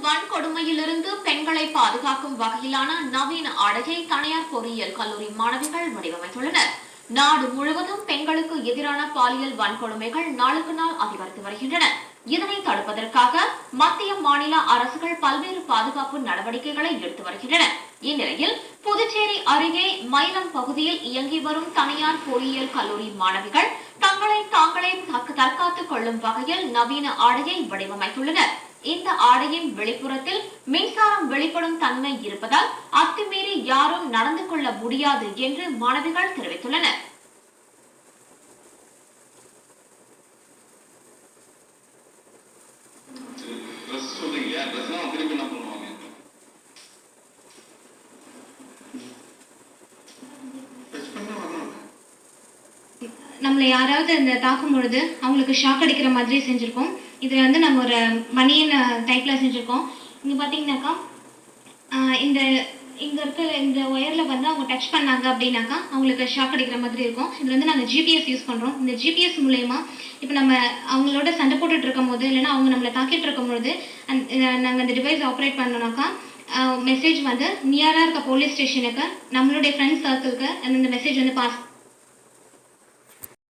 வன்கொடுமையிலிருந்து பெண்களை பாதுகாக்கும் வகையிலான நவீன ஆடையை தனியார் பொறியியல் கல்லூரி மாணவிகள் வடிவமைத்துள்ளனர். நாடு முழுவதும் பெண்களுக்கு எதிரான பாலியல் வன்கொடுமைகள் நாளுக்கு நாள் அதிகரித்து வருகின்றன. இதனை தடுப்பதற்காக மத்திய மாநில அரசுகள் பல்வேறு பாதுகாப்பு நடவடிக்கைகளை எடுத்து வருகின்றன. இந்நிலையில் புதுச்சேரி அருகே மயிலம் பகுதியில் இயங்கி வரும் தனியார் பொறியியல் கல்லூரி மாணவிகள் தங்களை தாங்களே தற்காத்துக் கொள்ளும் வகையில் நவீன ஆடையை வடிவமைத்துள்ளனர். இந்த ஆடையின் வெளிப்புறத்தில் மின்சாரம் வெளிப்படும் தன்மை இருப்பதால் அத்துமீறி யாரும் நடந்து கொள்ள முடியாது என்று மாணவிகள் தெரிவித்துள்ளனர். நம்மளை யாராவது இந்த தாக்கும் பொழுது அவங்களுக்கு ஷாக் அடிக்கிற மாதிரி செஞ்சுருக்கோம். இதில் வந்து நம்ம ஒரு பனியன் டைப்பில் செஞ்சுருக்கோம். இங்கே பார்த்தீங்கன்னாக்கா இங்கே இருக்க இந்த ஒயரில் வந்து அவங்க டச் பண்ணாங்க அப்படின்னாக்கா அவங்களுக்கு ஷாக் அடிக்கிற மாதிரி இருக்கும். இதில் வந்து நாங்கள் ஜிபிஎஸ் யூஸ் பண்ணுறோம். இந்த ஜிபிஎஸ் மூலயமா இப்போ நம்ம அவங்களோட சண்டை போட்டுட்டு இருக்கும் போது இல்லைன்னா அவங்க நம்மளை தாக்கிட்டு இருக்கும் பொழுது நாங்கள் இந்த டிவைஸ் ஆப்ரேட் பண்ணோம்னாக்கா மெசேஜ் வந்து நியராக இருக்க போலீஸ் ஸ்டேஷனுக்கு நம்மளுடைய ஃப்ரெண்ட்ஸ் சர்க்கிளுக்கு அந்த மெசேஜ் வந்து பாஸ்